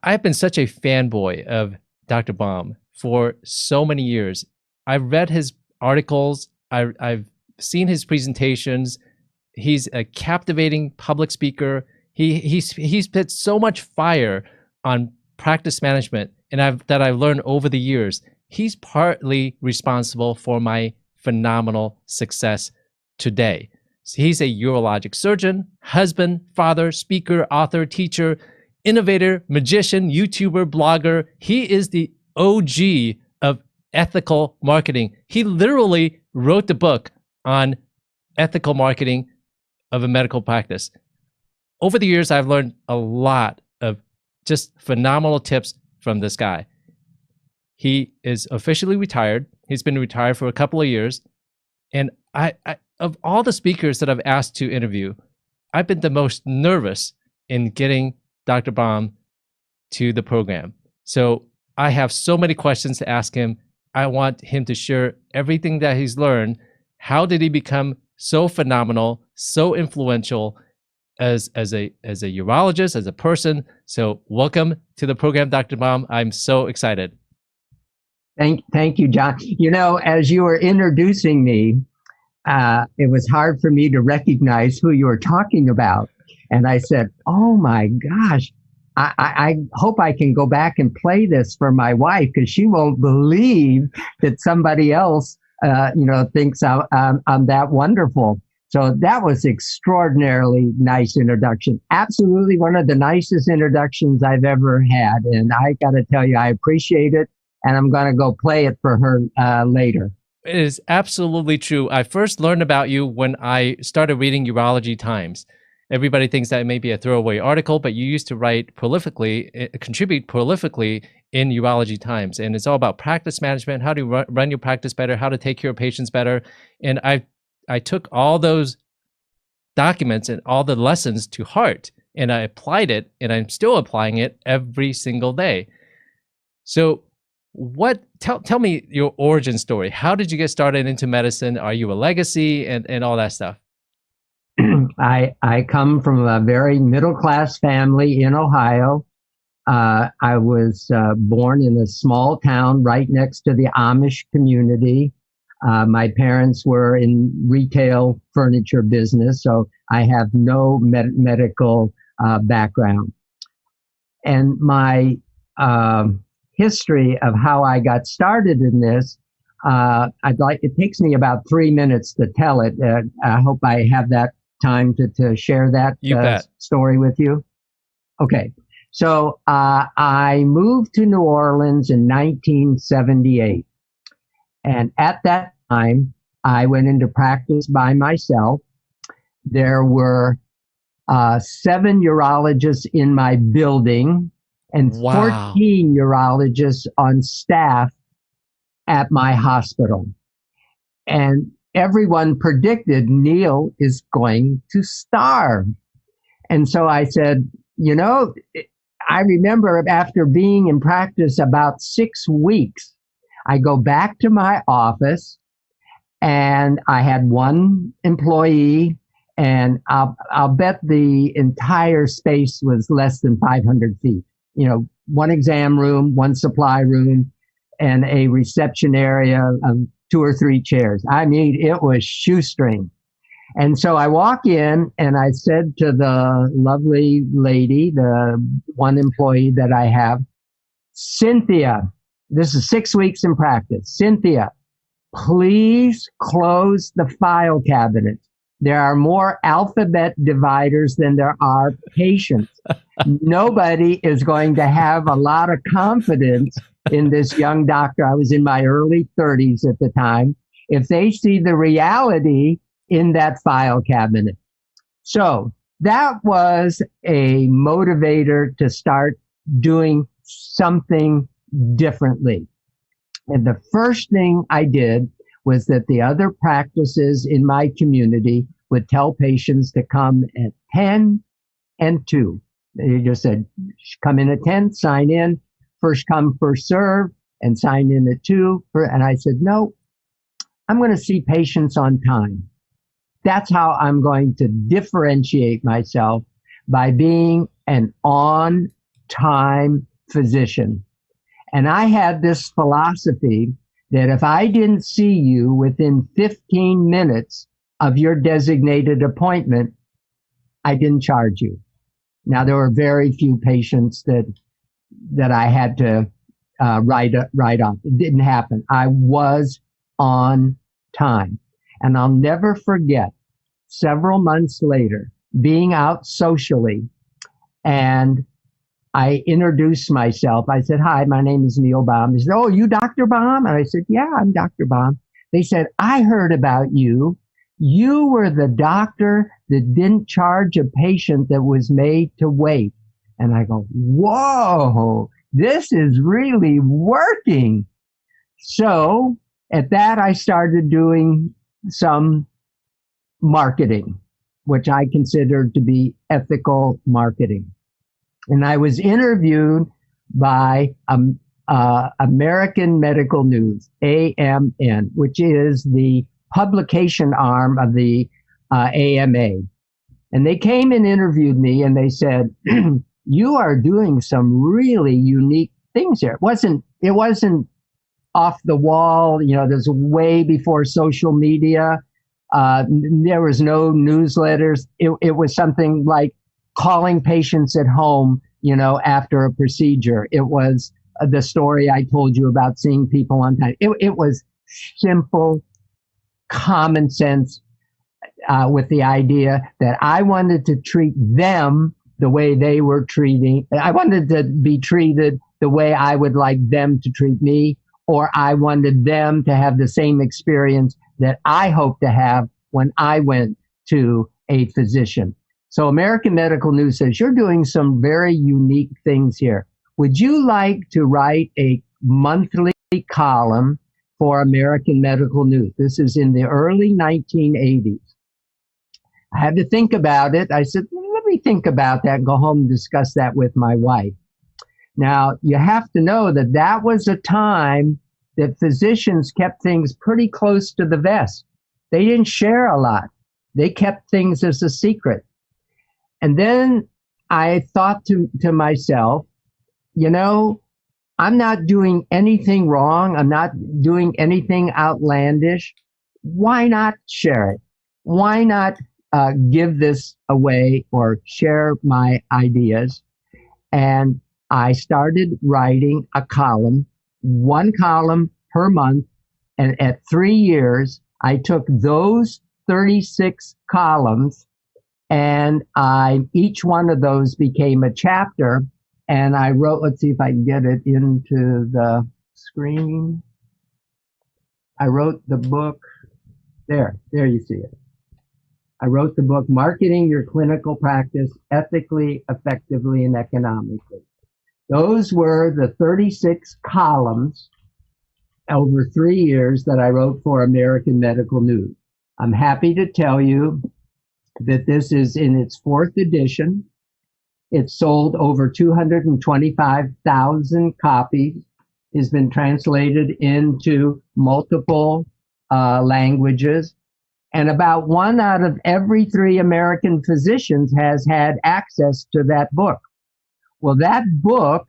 I've been such a fanboy of Dr. Baum for so many years. I've read his articles. I've seen his presentations. He's a captivating public speaker. He's put so much fire on practice management, and I've learned over the years. He's partly responsible for my phenomenal success today. So he's a urologic surgeon, husband, father, speaker, author, teacher, innovator, magician, YouTuber, blogger. He is the OG of ethical marketing. He literally wrote the book on ethical marketing of a medical practice. Over the years, I've learned a lot of just phenomenal tips from this guy. He is officially retired. He's been retired for a couple of years. And I of all the speakers that I've asked to interview, I've been the most nervous in getting Dr. Baum to the program. So I have so many questions to ask him. I want him to share everything that he's learned. How did he become so phenomenal, so influential as a urologist, as a person? So welcome to the program, Dr. Baum. I'm so excited. Thank you, John. You know, as you were introducing me, it was hard for me to recognize who you were talking about. And I said, oh my gosh, I hope I can go back and play this for my wife, because she won't believe that somebody else, thinks I'm that wonderful. So that was extraordinarily nice introduction. Absolutely one of the nicest introductions I've ever had. And I got to tell you, I appreciate it. And I'm going to go play it for her later. It is absolutely true. I first learned about you when I started reading Urology Times. Everybody thinks that it may be a throwaway article, but you used to write prolifically, contribute prolifically in Urology Times. And it's all about practice management, how to run your practice better, how to take care of patients better. And I took all those documents and all the lessons to heart, and I applied it, and I'm still applying it every single day. So tell me your origin story. How did you get started into medicine? Are you a legacy and all that stuff? I come from a very middle-class family in Ohio. I was born in a small town right next to the Amish community. My parents were in retail furniture business, so I have no medical background. And my history of how I got started in this, it takes me about 3 minutes to tell it. I hope I have that time to share that story with you. Okay. So I moved to New Orleans in 1978. And at that time, I went into practice by myself. There were 7 urologists in my building and 14 urologists on staff at my hospital. And everyone predicted Neil is going to starve. And so I said, I remember after being in practice about 6 weeks, I go back to my office and I had 1 employee, and I'll bet the entire space was less than 500 feet. 1 exam room, 1 supply room, and a reception area of 2 or 3 chairs. I mean, it was shoestring. And so I walk in and I said to the lovely lady, the 1 employee that I have, Cynthia, this is 6 weeks in practice. Cynthia, please close the file cabinet. There are more alphabet dividers than there are patients. Nobody is going to have a lot of confidence in this young doctor. I was in my early 30s at the time. If they see the reality in that file cabinet. So that was a motivator to start doing something differently. And the first thing I did was that the other practices in my community would tell patients to come at 10 and 2. They just said, come in at 10, sign in, first come, first serve, and sign in at 2. And I said, no, I'm going to see patients on time. That's how I'm going to differentiate myself, by being an on time physician. And I had this philosophy that if I didn't see you within 15 minutes of your designated appointment, I didn't charge you. Now, there were very few patients that I had to write off. It didn't happen. I was on time. And I'll never forget, several months later, being out socially, and I introduced myself. I said, "Hi, my name is Neil Baum." They said, "Oh, you Dr. Baum?" And I said, "Yeah, I'm Dr. Baum." They said, "I heard about you. You were the doctor that didn't charge a patient that was made to wait." And I go, "Whoa, this is really working." So at that, I started doing some marketing, which I considered to be ethical marketing. And I was interviewed by American Medical News, AMN, which is the publication arm of the AMA. And they came and interviewed me, and they said, "You are doing some really unique things here." It wasn't off the wall. You know, there's way before social media. There was no newsletters. It was something like calling patients at home, you know, after a procedure. It was the story I told you about seeing people on time. It was simple, common sense, with the idea that I wanted to treat them the way they were treating. I wanted to be treated the way I would like them to treat me, or I wanted them to have the same experience that I hope to have when I went to a physician. So American Medical News says, "You're doing some very unique things here. Would you like to write a monthly column for American Medical News?" This is in the early 1980s. I had to think about it. I said, "Let me think about that and go home and discuss that with my wife." Now, you have to know that that was a time that physicians kept things pretty close to the vest. They didn't share a lot. They kept things as a secret. And then I thought to myself, you know, I'm not doing anything wrong. I'm not doing anything outlandish. Why not share it? Why not give this away or share my ideas? And I started writing a column, one column per month. And at 3 years, I took those 36 columns, and each one of those became a chapter. And I wrote, let's see if I can get it into the screen. I wrote the book, there you see it. I wrote the book, Marketing Your Clinical Practice Ethically, Effectively, and Economically. Those were the 36 columns over 3 years that I wrote for American Medical News. I'm happy to tell you that this is in its 4th edition. It's sold over 225,000 copies. It's been translated into multiple languages. And about 1 out of every 3 American physicians has had access to that book. Well, that book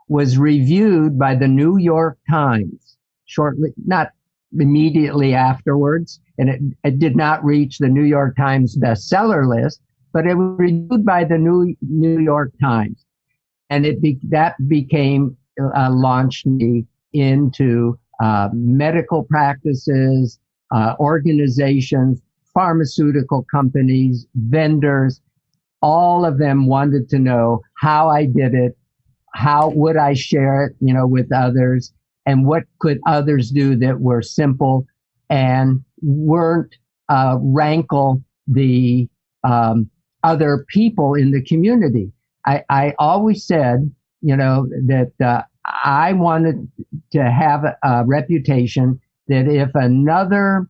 was reviewed by the New York Times shortly, not immediately afterwards, and it did not reach the New York Times bestseller list, but it was reviewed by the New York Times, and that became launched me into medical practices, organizations, pharmaceutical companies, vendors. All of them wanted to know how I did it, how would I share it, you know, with others, and what could others do that were simple and weren't rankle the other people in the community. I always said, you know, that I wanted to have a reputation that if another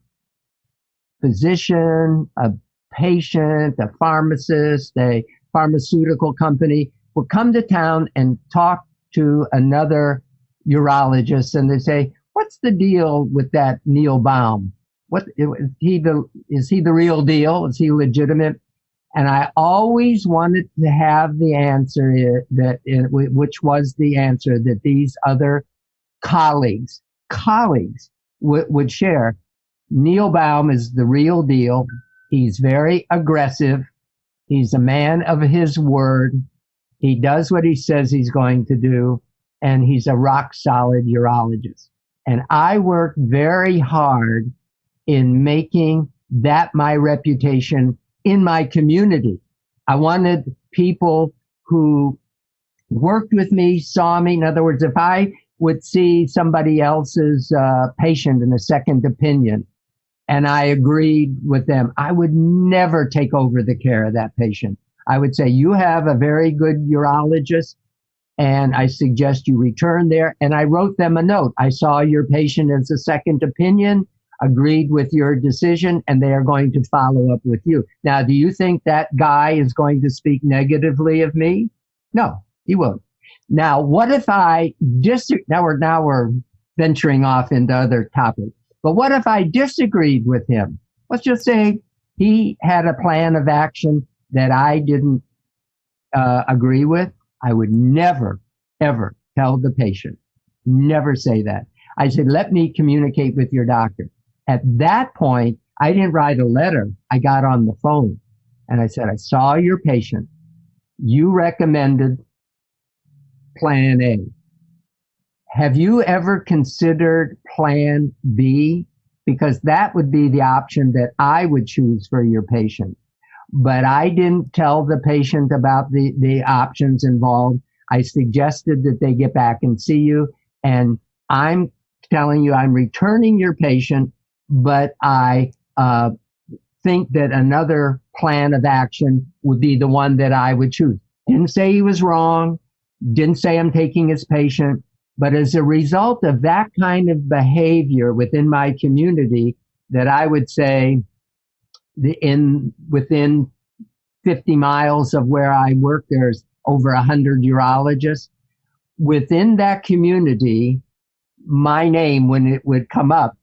physician, a patient, a pharmacist, a pharmaceutical company would come to town and talk to another urologist, and they say, "What's the deal with that Neil Baum? Is he the real deal? Is he legitimate?" And I always wanted to have the answer which was the answer that these other colleagues would share. Neil Baum is the real deal. He's very aggressive. He's a man of his word. He does what he says he's going to do, and he's a rock solid urologist. And I worked very hard in making that my reputation in my community. I wanted people who worked with me, saw me. In other words, if I would see somebody else's patient in a second opinion and I agreed with them, I would never take over the care of that patient. I would say, you have a very good urologist, and I suggest you return there. And I wrote them a note. I saw your patient as a second opinion, agreed with your decision, and they are going to follow up with you. Now, do you think that guy is going to speak negatively of me? No, he won't. Now, what if I disagree? Now we're venturing off into other topics. But what if I disagreed with him? Let's just say he had a plan of action that I didn't agree with. I would never, ever tell the patient. Never say that. I said, let me communicate with your doctor. At that point, I didn't write a letter. I got on the phone and I said, I saw your patient. You recommended plan A. Have you ever considered plan B? Because that would be the option that I would choose for your patient. But I didn't tell the patient about the options involved. I suggested that they get back and see you. And I'm telling you, I'm returning your patient, but I think that another plan of action would be the one that I would choose. Didn't say he was wrong. Didn't say I'm taking his patient. But as a result of that kind of behavior within my community, that I would say within 50 miles of where I work, there's over 100 urologists. Within that community, my name, when it would come up,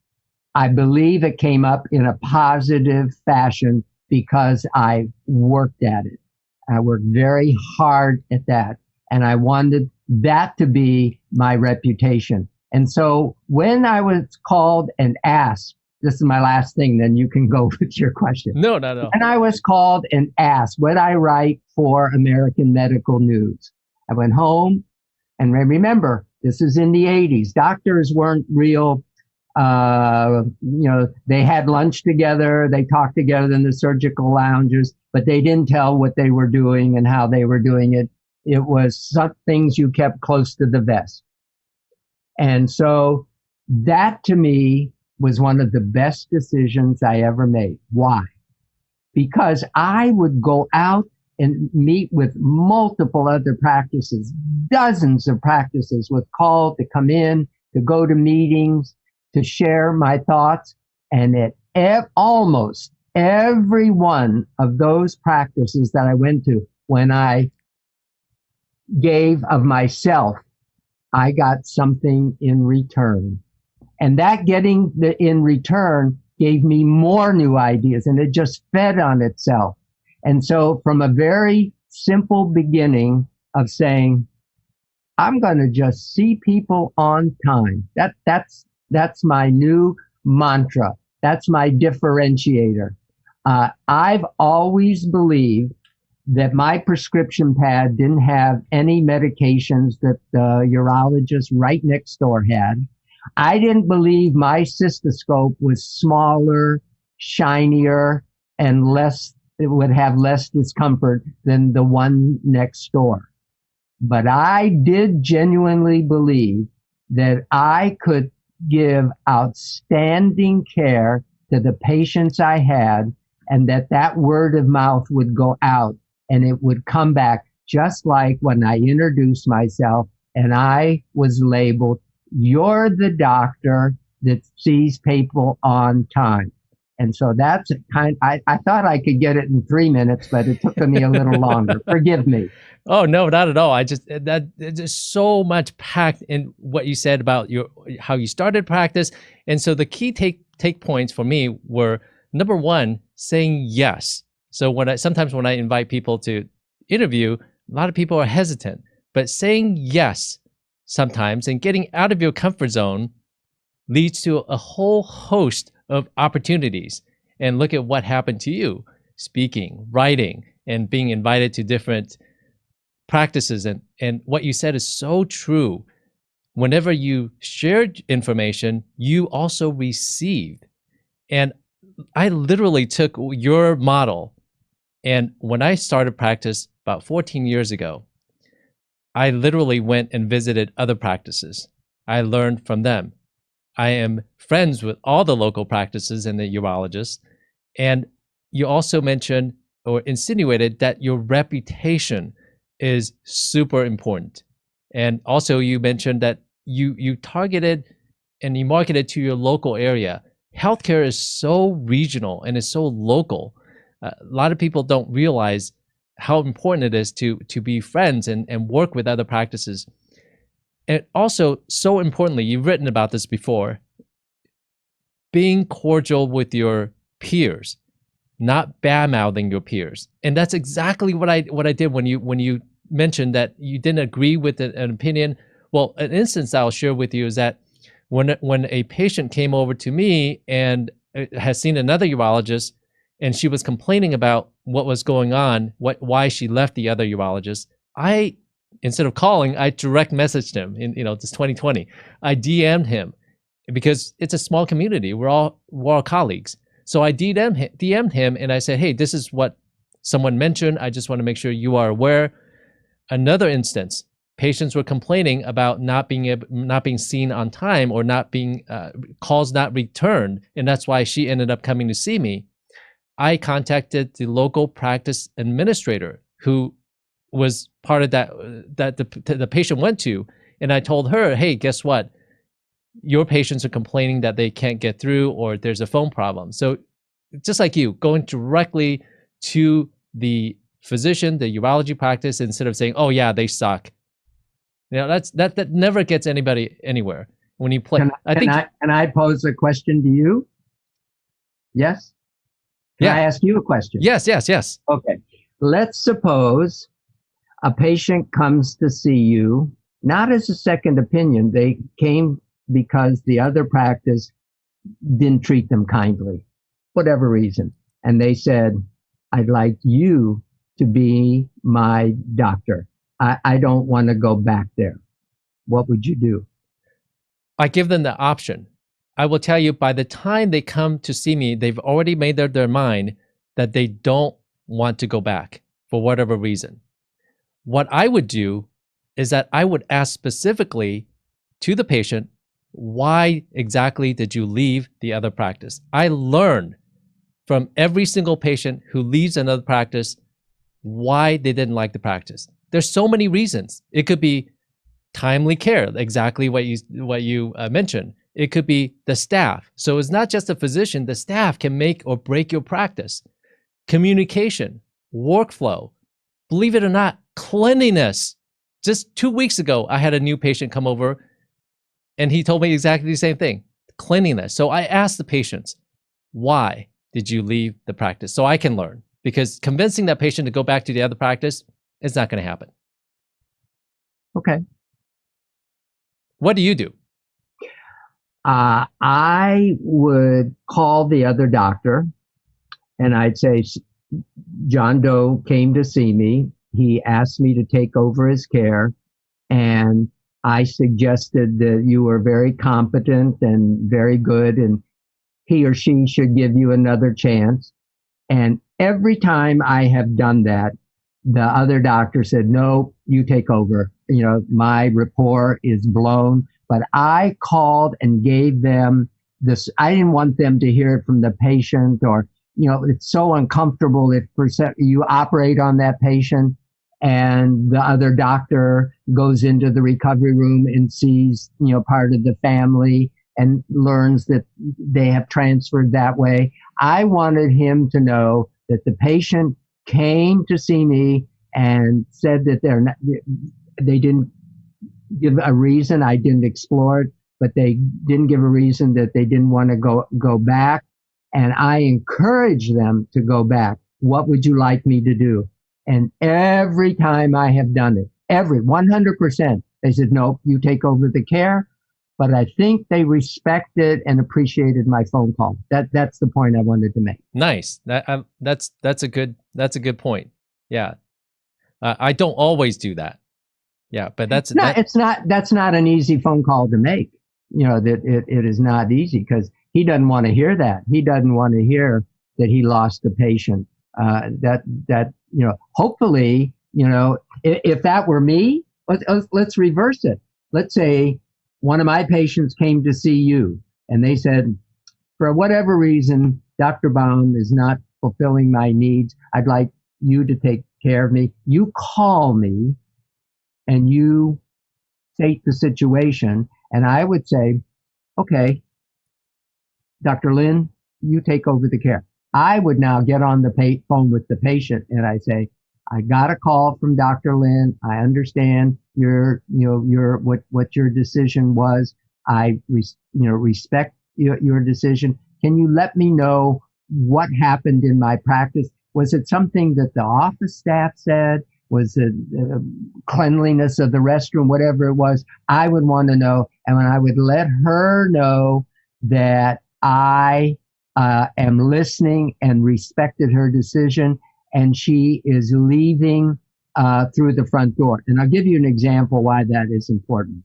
I believe it came up in a positive fashion because I worked at it. I worked very hard at that. And I wanted that to be my reputation. And so when I was called and asked, this is my last thing, then you can go with your question. No. And I was called and asked, would I write for American Medical News? I went home, and remember, this is in the 80s. Doctors weren't real, they had lunch together, they talked together in the surgical lounges, but they didn't tell what they were doing and how they were doing it. It was some things you kept close to the vest. And so that to me was one of the best decisions I ever made. Why? Because I would go out and meet with multiple other practices, dozens of practices with call to come in, to go to meetings, to share my thoughts. And at almost every one of those practices that I went to, when I gave of myself, I got something in return. And that getting in return gave me more new ideas, and it just fed on itself. And so from a very simple beginning of saying, I'm going to just see people on time. That's my new mantra. That's my differentiator. I've always believed that my prescription pad didn't have any medications that the urologist right next door had. I didn't believe my cystoscope was smaller, shinier, and it would have less discomfort than the one next door. But I did genuinely believe that I could give outstanding care to the patients I had, and that word of mouth would go out and it would come back, just like when I introduced myself and I was labeled, you're the doctor that sees people on time. And so that's I thought I could get it in 3 minutes, but it took me a little longer. Forgive me. Oh, no, not at all. There's so much packed in what you said about how you started practice. And so the key take points for me were, number one, saying yes. So sometimes when I invite people to interview, a lot of people are hesitant, but saying yes sometimes and getting out of your comfort zone leads to a whole host of opportunities. And look at what happened to you: speaking, writing, and being invited to different practices. And what you said is so true. Whenever you shared information, you also received. And I literally took your model. And when I started practice about 14 years ago, I literally went and visited other practices. I learned from them. I am friends with all the local practices and the urologists. And you also mentioned or insinuated that your reputation is super important. And also you mentioned that you targeted and you marketed to your local area. Healthcare is so regional and is so local. A lot of people don't realize how important it is to be friends and work with other practices. And also, so importantly, you've written about this before, being cordial with your peers, not bad-mouthing your peers. And that's exactly what I did when you mentioned that you didn't agree with an opinion. Well, an instance I'll share with you is that when a patient came over to me and has seen another urologist, and she was complaining about what was going on, why she left the other urologist, I, instead of calling, I direct messaged him. It's 2020. I DM'd him because it's a small community. We're all colleagues. So I DM'd him and I said, hey, this is what someone mentioned. I just want to make sure you are aware. Another instance, patients were complaining about not being seen on time or not being calls not returned, and that's why she ended up coming to see me. I contacted the local practice administrator who was part of that the patient went to, and I told her, hey, guess what? Your patients are complaining that they can't get through or there's a phone problem. So just like you, going directly to the physician, the urology practice, instead of saying, oh yeah, they suck. That never gets anybody anywhere. When you play, Can I pose a question to you? Yes? Can I ask you a question? Yes. Okay. Let's suppose a patient comes to see you, not as a second opinion. They came because the other practice didn't treat them kindly, whatever reason. And they said, I'd like you to be my doctor. I don't want to go back there. What would you do? I give them the option. I will tell you, by the time they come to see me, they've already made their mind that they don't want to go back for whatever reason. What I would do is that I would ask specifically to the patient, why exactly did you leave the other practice? I learn from every single patient who leaves another practice why they didn't like the practice. There's so many reasons. It could be timely care, exactly what you mentioned. It could be the staff. So it's not just the physician. The staff can make or break your practice. Communication, workflow, believe it or not, cleanliness. Just 2 weeks ago, I had a new patient come over and he told me exactly the same thing, cleanliness. So I asked the patients, why did you leave the practice? So I can learn, because convincing that patient to go back to the other practice is not going to happen. Okay. What do you do? I would call the other doctor and I'd say, John Doe came to see me. He asked me to take over his care, and I suggested that you were very competent and very good, and he or she should give you another chance. And every time I have done that, the other doctor said, no, you take over. My rapport is blown. But I called and gave them this. I didn't want them to hear it from the patient, or, it's so uncomfortable if you operate on that patient and the other doctor goes into the recovery room and sees, part of the family and learns that they have transferred that way. I wanted him to know that the patient came to see me and said that they didn't give a reason. I didn't explore it, but they didn't give a reason that they didn't want to go back. And I encouraged them to go back. What would you like me to do? And every time I have done it, 100%, they said, no, you take over the care. But I think they respected and appreciated my phone call. That's the point I wanted to make. Nice. That's a good point. Yeah. I don't always do that. Yeah, but that's not an easy phone call to make. That it is not easy, because he doesn't want to hear that. He doesn't want to hear that he lost the patient. Hopefully, if that were me, let's reverse it. Let's say one of my patients came to see you and they said, for whatever reason, Dr. Baum is not fulfilling my needs. I'd like you to take care of me. You call me and you state the situation. And I would say, okay, Dr. Lin, you take over the care. I would now get on the phone with the patient and I say, I got a call from Dr. Lin. I understand what your decision was. I respect your decision. Can you let me know what happened in my practice? Was it something that the office staff said? Was it cleanliness of the restroom? Whatever it was, I would want to know. And when I would let her know that I am listening and respected her decision, and she is leaving through the front door. And I'll give you an example why that is important.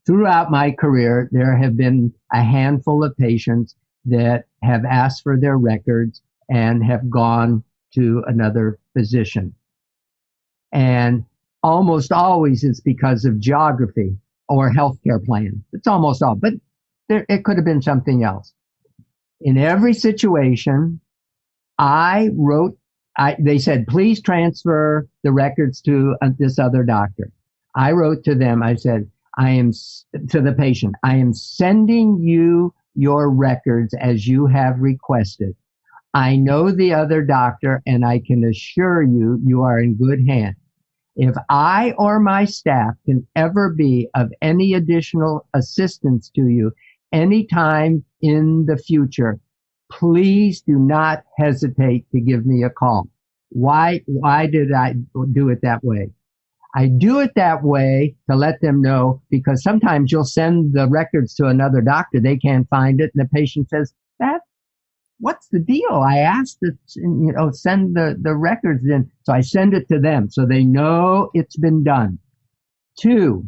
Throughout my career, there have been a handful of patients that have asked for their records and have gone to another physician. And almost always it's because of geography or healthcare plan. It's almost all, but it could have been something else. In every situation, they said, please transfer the records to this other doctor. I wrote to them, I said, to the patient, I am sending you your records as you have requested. I know the other doctor, and I can assure you, you are in good hands. If I or my staff can ever be of any additional assistance to you anytime in the future, please do not hesitate to give me a call. Why did I do it that way? I do it that way to let them know, because sometimes you'll send the records to another doctor, they can't find it, and the patient says, what's the deal? I asked to, send the records in. So I send it to them so they know it's been done. 2,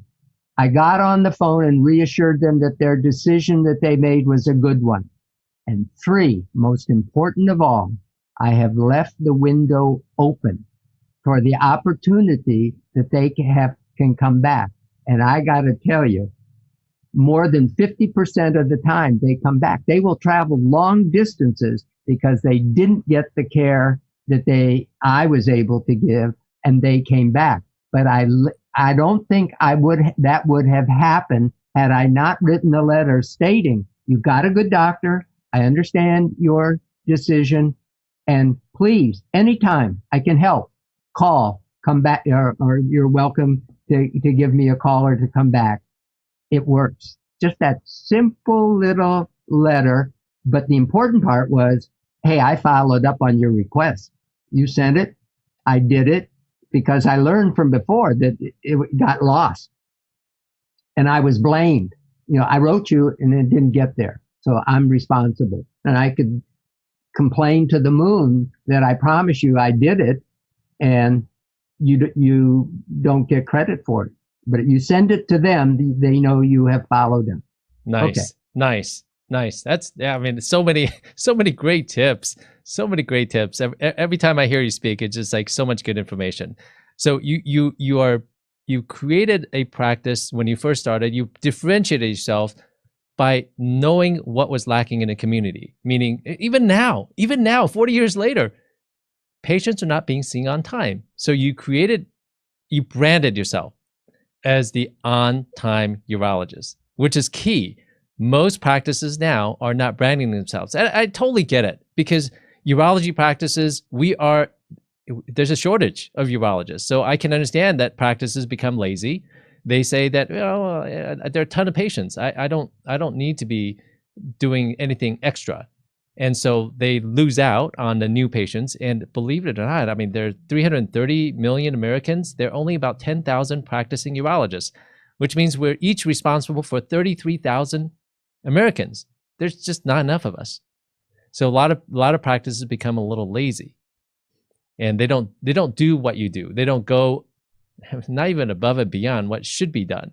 I got on the phone and reassured them that their decision that they made was a good one. And 3, most important of all, I have left the window open for the opportunity that they can come back. And I got to tell you, more than 50% of the time they come back. They will travel long distances because they didn't get the care that I was able to give, and they came back. But I don't think that would have happened had I not written a letter stating, you got a good doctor, I understand your decision, and please, anytime I can help, call, come back, or you're welcome to give me a call or to come back. It works. Just that simple little letter. But the important part was, hey, I followed up on your request. You sent it. I did it because I learned from before that it got lost. And I was blamed. I wrote you and it didn't get there. So I'm responsible. And I could complain to the moon that I promise you I did it, and you don't get credit for it. But if you send it to them, they know you have followed them. Nice, okay. nice. That's, I mean, so many great tips. So many great tips. Every time I hear you speak, it's just like so much good information. So you created a practice when you first started. You differentiated yourself by knowing what was lacking in the community. Meaning, even now, 40 years later, patients are not being seen on time. So you branded yourself as the on-time urologist, which is key. Most practices now are not branding themselves. I totally get it, because urology practices, there's a shortage of urologists. So I can understand that practices become lazy. They say that, there are a ton of patients. I don't need to be doing anything extra. And so they lose out on the new patients. And believe it or not, I mean, there are 330 million Americans. There are only about 10,000 practicing urologists, which means we're each responsible for 33,000 Americans. There's just not enough of us. So a lot of practices become a little lazy, and they don't do what you do. They don't go not even above and beyond what should be done.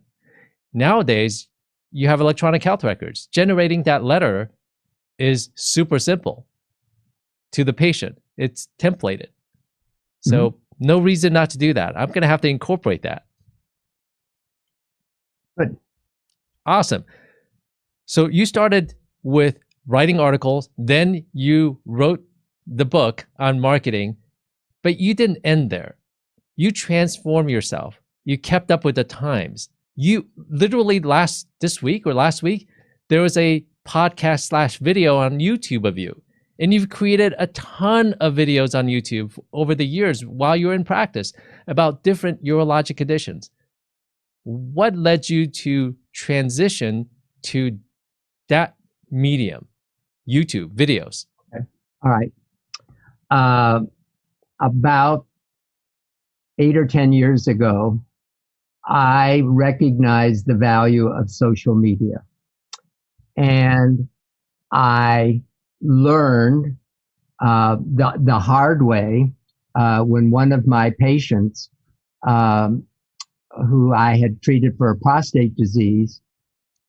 Nowadays, you have electronic health records. Generating that letter is super simple to the patient. It's templated. So no reason not to do that. I'm going to have to incorporate that. Good. Awesome. So you started with writing articles, then you wrote the book on marketing, but you didn't end there. You transformed yourself. You kept up with the times. You literally this week or last week, there was a podcast / video on YouTube of you. And you've created a ton of videos on YouTube over the years while you're in practice about different urologic conditions. What led you to transition to that medium, YouTube videos? Okay. All right. About 8 or 10 years ago, I recognized the value of social media. And I learned the hard way when one of my patients, who I had treated for a prostate disease,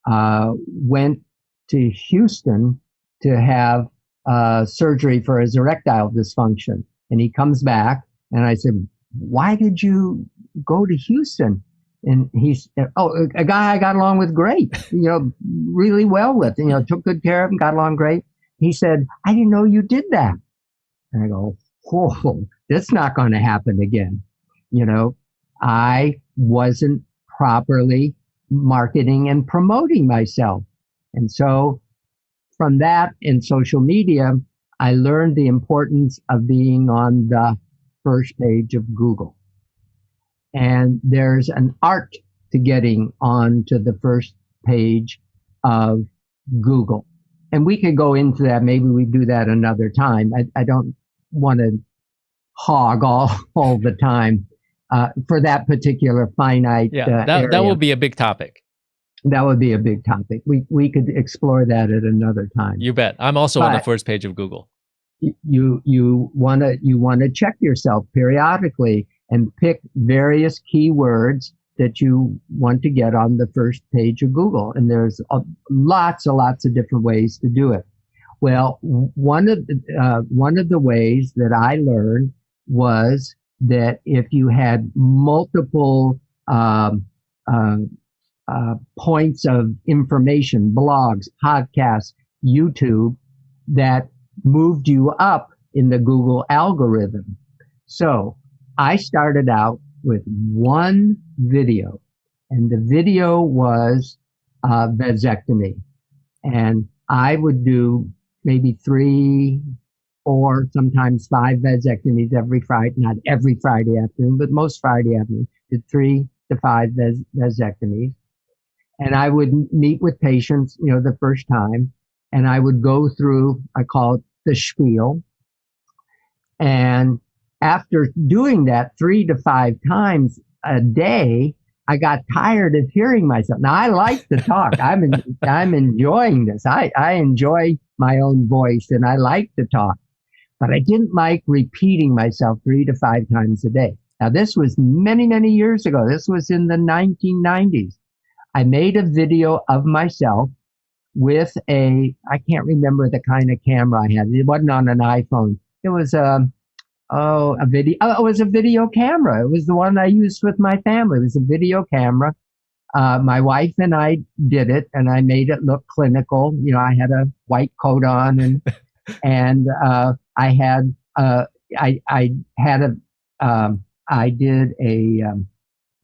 went to Houston to have surgery for his erectile dysfunction. And he comes back, and I said, "Why did you go to Houston?" And he said, "Oh, a guy I got along with great, really well with, took good care of him, got along great." He said, "I didn't know you did that." And I go, "Whoa, that's not going to happen again." I wasn't properly marketing and promoting myself. And so from that in social media, I learned the importance of being on the first page of Google. And there's an art to getting onto the first page of Google. And we could go into that. Maybe we do that another time. I don't want to hog all the time for that particular finite area. That will be a big topic. That would be a big topic. We could explore that at another time. You bet. I'm also on the first page of Google. You want to check yourself periodically and pick various keywords that you want to get on the first page of Google. And there's lots of different ways to do it. Well, one of the ways that I learned was that if you had multiple points of information, blogs, podcasts, YouTube, that moved you up in the Google algorithm. So I started out with one video, and the video was vasectomy. And I would do maybe 3, 4, sometimes 5 vasectomies every Friday, not every Friday afternoon, but most Friday afternoon, did 3 to 5 vasectomies. And I would meet with patients, the first time, and I would go through, I call it the spiel. And after doing that 3 to 5 times a day, I got tired of hearing myself. Now, I like to talk. I'm enjoying this. I enjoy my own voice, and I like to talk. But I didn't like repeating myself 3 to 5 times a day. Now, this was many, many years ago. This was in the 1990s. I made a video of myself with I can't remember the kind of camera I had. It wasn't on an iPhone. It was a video. Oh, it was a video camera. It was the one I used with my family. It was a video camera. My wife and I did it, and I made it look clinical. I had a white coat on, and I did a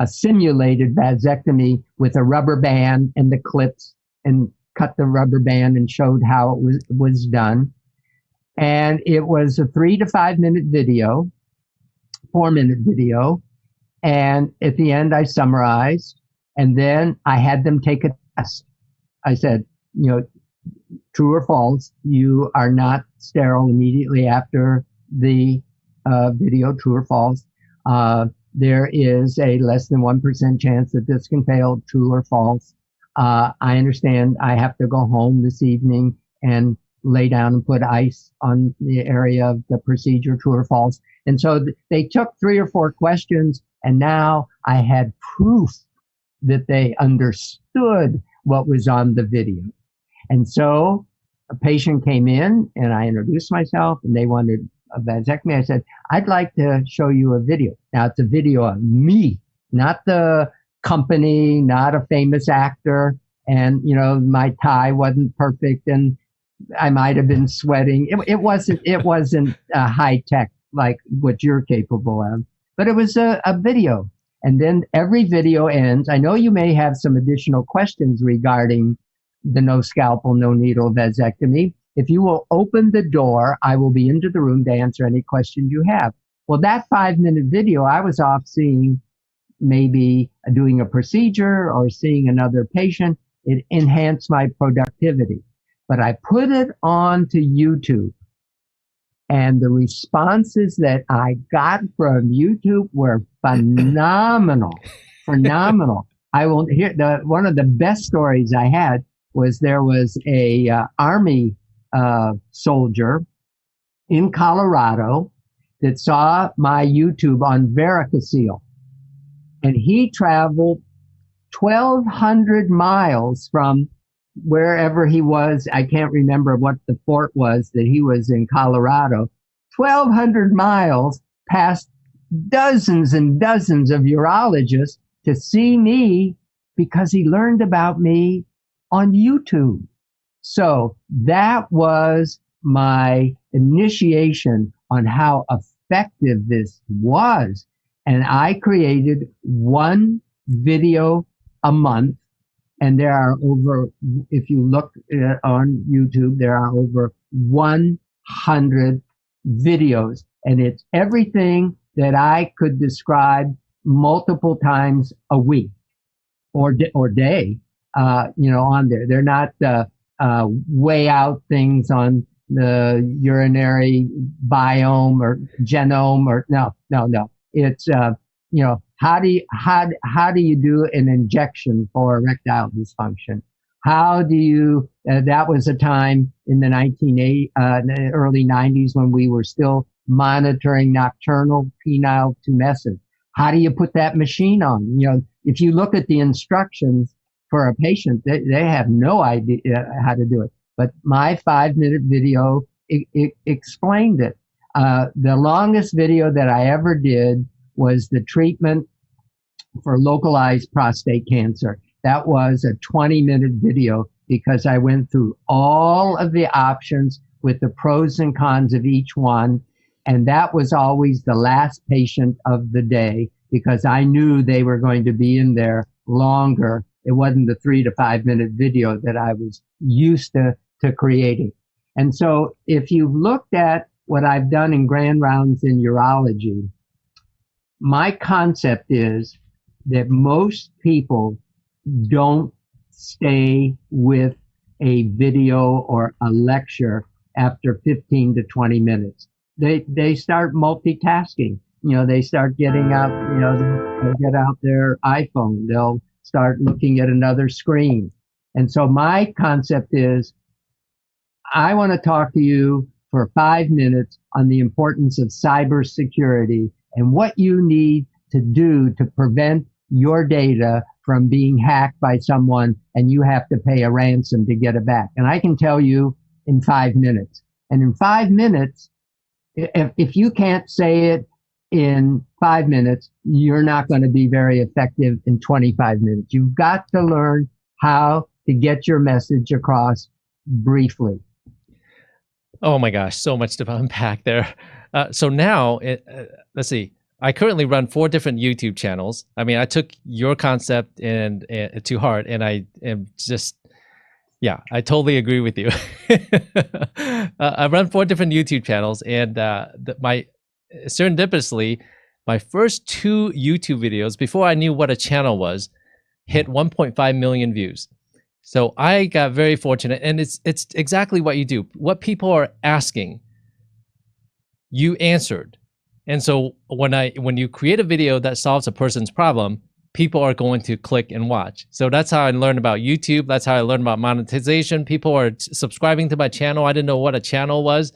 simulated vasectomy with a rubber band and the clips, and cut the rubber band and showed how it was done. And it was a 3 to 5 minute video, 4-minute video. And at the end, I summarized, and then I had them take a test. I said, true or false, you are not sterile immediately after the video, true or false. There is a less than 1% chance that this can fail, true or false. I understand I have to go home this evening and lay down and put ice on the area of the procedure, true or false. And so they took 3 or 4 questions, and now I had proof that they understood what was on the video. And so a patient came in and I introduced myself and they wanted a vasectomy. I said, I'd like to show you a video. Now it's a video of me, not the company, not a famous actor. And, you know, my tie wasn't perfect and I might have been sweating. It wasn't high tech like what you're capable of, but it was a video. And then every video ends. I know you may have some additional questions regarding the no scalpel, no needle vasectomy. If you will open the door, I will be into the room to answer any questions you have. Well, that 5-minute video, I was off seeing maybe doing a procedure or seeing another patient. It enhanced my productivity. But I put it on to YouTube, and the responses that I got from YouTube were phenomenal, phenomenal. I will hear one of the best stories I had was there was a Army soldier in Colorado that saw my YouTube on varicocele, and he traveled 1,200 miles from wherever he was. I can't remember what the fort was that he was in Colorado. 1,200 miles past dozens and dozens of urologists to see me because he learned about me on YouTube. So that was my initiation on how effective this was. And I created one video a month. And there are over, if you look on YouTube, there are over 100 videos. And it's everything that I could describe multiple times a week or day, on there. They're not weigh out things on the urinary biome or genome or no. It's, how do you do an injection for erectile dysfunction? How do you, that was a time in the early 90s when we were still monitoring nocturnal penile tumescence. How do you put that machine on? If you look at the instructions for a patient, they have no idea how to do it. But my 5-minute video, it explained it. The longest video that I ever did was the treatment for localized prostate cancer. That was a 20-minute video because I went through all of the options with the pros and cons of each one. And that was always the last patient of the day because I knew they were going to be in there longer. It wasn't the 3 to 5 minute video that I was used to creating. And so if you've looked at what I've done in grand rounds in urology, my concept is that most people don't stay with a video or a lecture after 15 to 20 minutes. They start multitasking. They start getting out, they'll get out their iPhone. They'll start looking at another screen. And so my concept is, I want to talk to you for 5 minutes on the importance of cybersecurity and what you need to do to prevent your data from being hacked by someone and you have to pay a ransom to get it back. And I can tell you in 5 minutes. And in 5 minutes, if you can't say it in 5 minutes, you're not going to be very effective in 25 minutes. You've got to learn how to get your message across briefly. Oh my gosh, so much to unpack there. So now, let's see. I currently run 4 different YouTube channels. I mean, I took your concept and to heart, and I am just, I totally agree with you. I run 4 different YouTube channels, and serendipitously, my first 2 YouTube videos, before I knew what a channel was, hit 1.5 million views. So I got very fortunate, and it's exactly what you do. What people are asking, you answered. And so when you create a video that solves a person's problem, people are going to click and watch. So that's how I learned about YouTube. That's how I learned about monetization. People are subscribing to my channel. I didn't know what a channel was.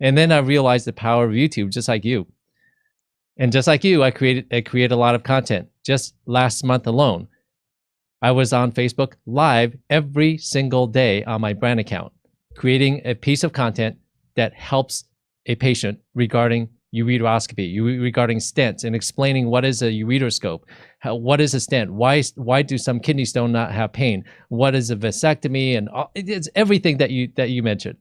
And then I realized the power of YouTube, just like you. And just like you, I created a lot of content. Just last month alone, I was on Facebook Live every single day on my brand account, creating a piece of content that helps a patient regarding ureteroscopy, regarding stents, and explaining what is a ureteroscope, what is a stent, why do some kidney stone not have pain, what is a vasectomy, and it's everything that you mentioned.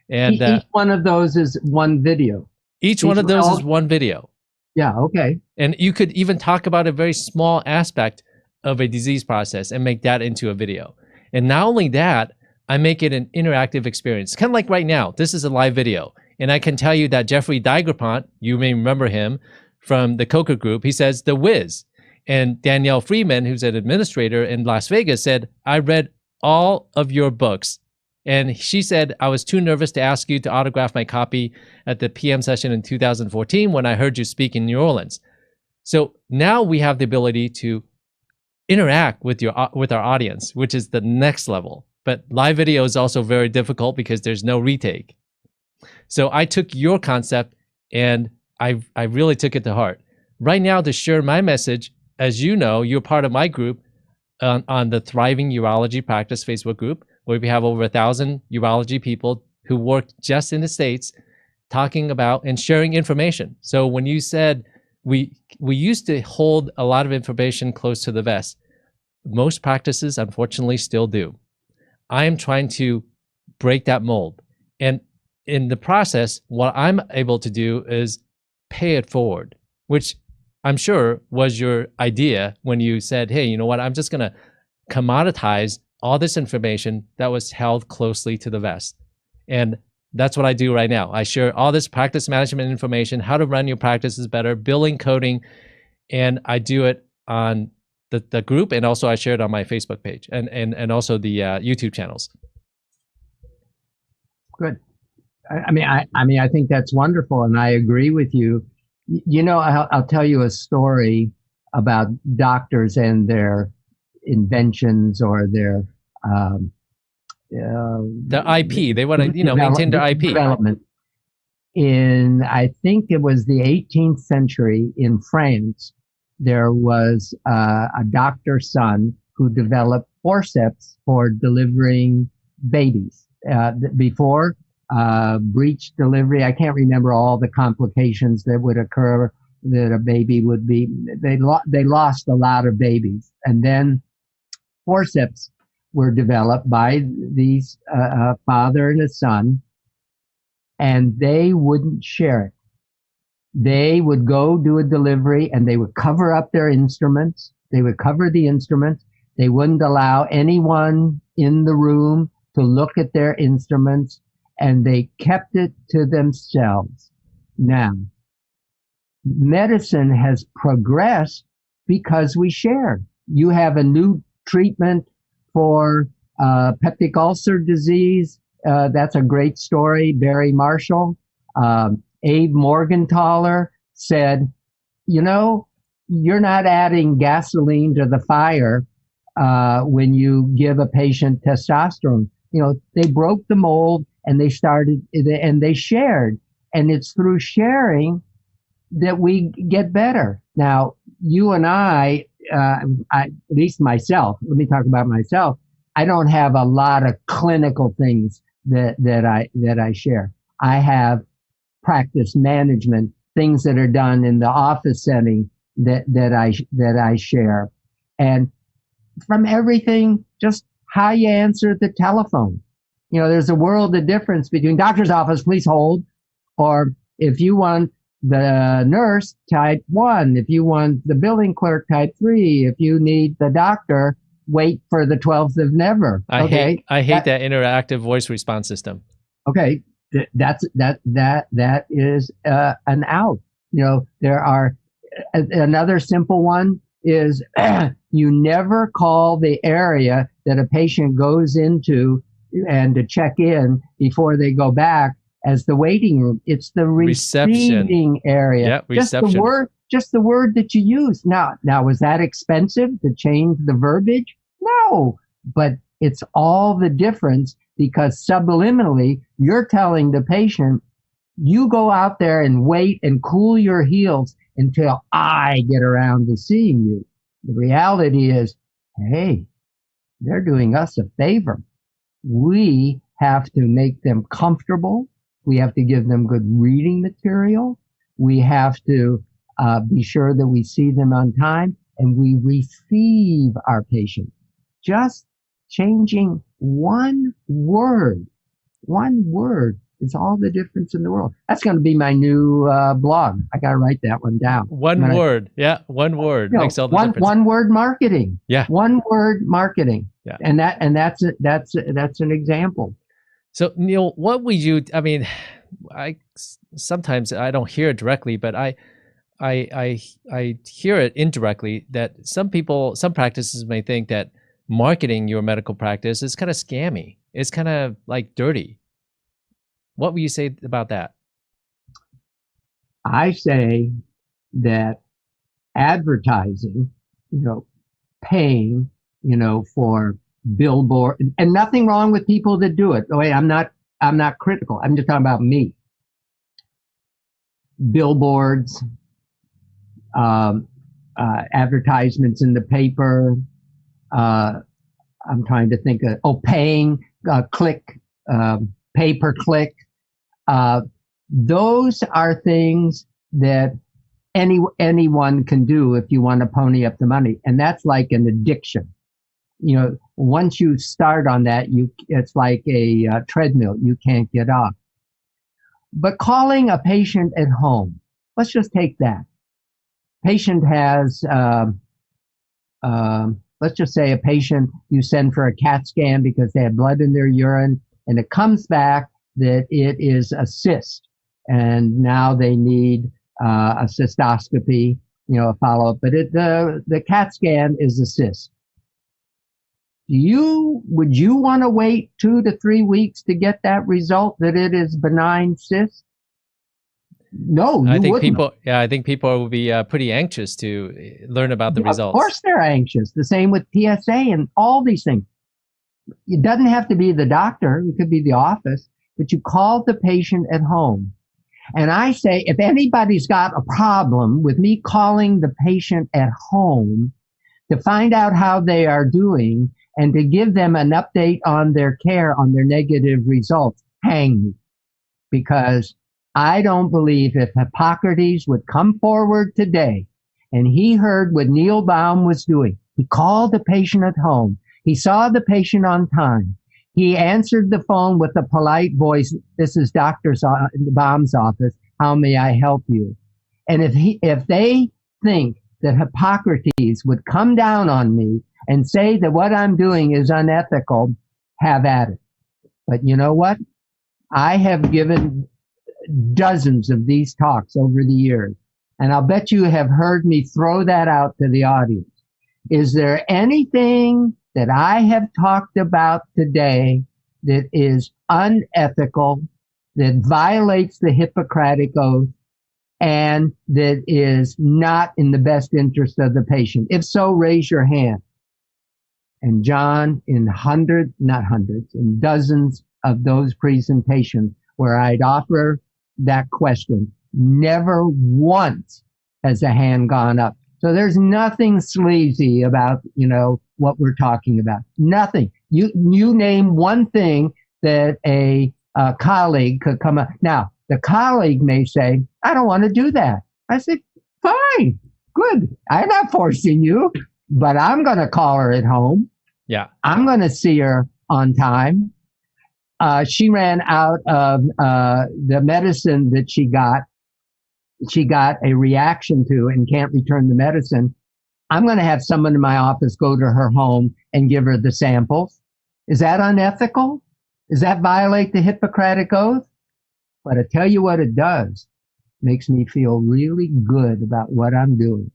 And each one of those is one video. Each one of those is one video. Yeah, okay. And you could even talk about a very small aspect of a disease process and make that into a video. And not only that, I make it an interactive experience. Kind of like right now, this is a live video. And I can tell you that Jeffrey Digrapont, you may remember him from the Coker Group, he says, The Wiz. And Danielle Freeman, who's an administrator in Las Vegas, said, I read all of your books. And she said, I was too nervous to ask you to autograph my copy at the PM session in 2014 when I heard you speak in New Orleans. So now we have the ability to interact with our audience, which is the next level. But live video is also very difficult because there's no retake. So I took your concept and I really took it to heart. Right now, to share my message, as you know, you're part of my group on the Thriving Urology Practice Facebook group, where we have over 1,000 urology people who work just in the States talking about and sharing information. So when you said we used to hold a lot of information close to the vest, most practices unfortunately still do. I am trying to break that mold. And in the process, what I'm able to do is pay it forward, which I'm sure was your idea when you said, hey, you know what, I'm just going to commoditize all this information that was held closely to the vest. And that's what I do right now. I share all this practice management information, how to run your practices better, billing, coding, and I do it on the group, and also I share it on my Facebook page and also the YouTube channels. Good. I mean, I think that's wonderful, and I agree with you. You know, I'll tell you a story about doctors and their inventions or their the IP. They want to, maintain their IP development. I think it was the 18th century in France, there was a doctor's son who developed forceps for delivering babies. Before breech delivery, I can't remember all the complications that would occur that a baby would be. They lost a lot of babies, and then forceps were developed by these father and a son, and they wouldn't share it. They would go do a delivery and they would cover up their instruments. They would cover the instruments. They wouldn't allow anyone in the room to look at their instruments, and they kept it to themselves. Now, medicine has progressed because we share. You have a new treatment for peptic ulcer disease. That's a great story. Barry Marshall. Abe Morgenthaler said, you know, you're not adding gasoline to the fire when you give a patient testosterone. You know, they broke the mold and they started and they shared. And it's through sharing that we get better. Now, you and I, at least myself, let me talk about myself. I don't have a lot of clinical things that I share. I have practice management, things that are done in the office setting that I share. And from everything, just how you answer the telephone. You know, there's a world of difference between doctor's office, please hold, or if you want the nurse, type 1. If you want the billing clerk, type 3. If you need the doctor, wait for the 12th of never. I hate that interactive voice response system. Okay. That is an out. You know, there are another simple one is you never call the area that a patient goes into and to check in before they go back as the waiting room. It's the receiving area. Yeah, reception. Just the word that you use. Now, was that expensive to change the verbiage? No, but it's all the difference, because subliminally you're telling the patient, you go out there and wait and cool your heels until I get around to seeing you. The reality is, hey, they're doing us a favor. We have to make them comfortable. We have to give them good reading material. We have to be sure that we see them on time, and we receive our patient. Just changing one word is all the difference in the world. That's going to be my new blog. I got to write that one down. One word. One word makes all the difference. One word marketing. Yeah. One word marketing. Yeah. And that's an example. So Neil, what would you, I mean, sometimes I don't hear it directly, but I hear it indirectly that some practices may think that marketing your medical practice is kind of scammy. It's kind of like dirty. What would you say about that? I say that advertising, paying, for billboard, and nothing wrong with people that do it. Oh, wait, I'm not critical. I'm just talking about me. Billboards, advertisements in the paper. I'm trying to think of, paying, click, pay per click. Those are things that anyone can do if you want to pony up the money. And that's like an addiction. Once you start on that, it's like a treadmill. You can't get off. But calling a patient at home, let's just take that. Patient has, let's just say a patient you send for a CAT scan because they have blood in their urine, and it comes back that it is a cyst, and now they need a cystoscopy, a follow-up. But the CAT scan is a cyst. Would you want to wait 2 to 3 weeks to get that result that it is benign cyst? No, you wouldn't. I think people will be pretty anxious to learn about the results. Of course they're anxious. The same with PSA and all these things. It doesn't have to be the doctor. It could be the office, but you call the patient at home. And I say, if anybody's got a problem with me calling the patient at home to find out how they are doing and to give them an update on their care, on their negative results, hang me. Because I don't believe if Hippocrates would come forward today and he heard what Neil Baum was doing, he called the patient at home. He saw the patient on time. He answered the phone with a polite voice. This is Dr. Baum's office. How may I help you? And if they think that Hippocrates would come down on me and say that what I'm doing is unethical, have at it. But you know what? I have given dozens of these talks over the years, and I'll bet you have heard me throw that out to the audience. Is there anything that I have talked about today that is unethical, that violates the Hippocratic Oath, and that is not in the best interest of the patient? If so, raise your hand. And John, in dozens of those presentations where I'd offer that question, never once has a hand gone up. So there's nothing sleazy about, what we're talking about. Nothing. You name one thing that a colleague could come up. Now, the colleague may say, I don't want to do that. I said, fine, good. I'm not forcing you, but I'm going to call her at home. Yeah. I'm going to see her on time. She ran out of the medicine that she got a reaction to and can't return the medicine. I'm going to have someone in my office go to her home and give her the samples. Is that unethical? Does that violate the Hippocratic Oath? But I tell you what it does. Makes me feel really good about what I'm doing.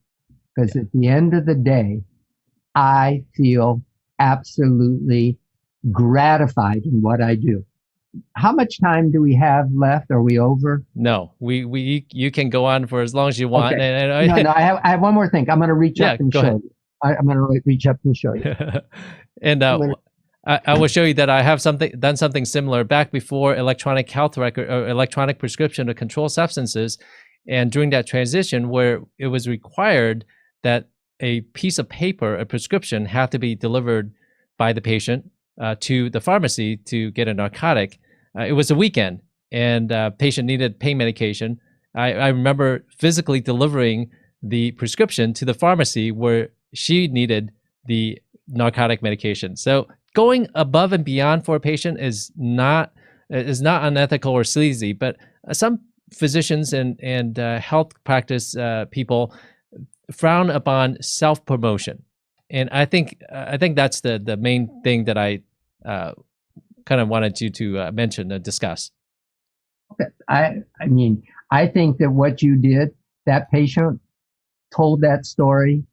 because at the end of the day, I feel absolutely gratified in what I do. How much time do we have left? Are we over? No, you can go on for as long as you want. Okay. And No, I have one more thing. I'm going to reach up and go show ahead. you. I'm going to reach up and show you. And I will show you that I have done something similar back before electronic health record or electronic prescription of controlled substances, and during that transition where it was required that a piece of paper, a prescription, had to be delivered by the patient to the pharmacy to get a narcotic. It was a weekend, and patient needed pain medication. I remember physically delivering the prescription to the pharmacy where she needed the narcotic medication. So going above and beyond for a patient is not unethical or sleazy, but some physicians and health practice people frown upon self-promotion, and I think that's the main thing that I kind of wanted you to mention and discuss. I mean, I think that what you did, that patient told that story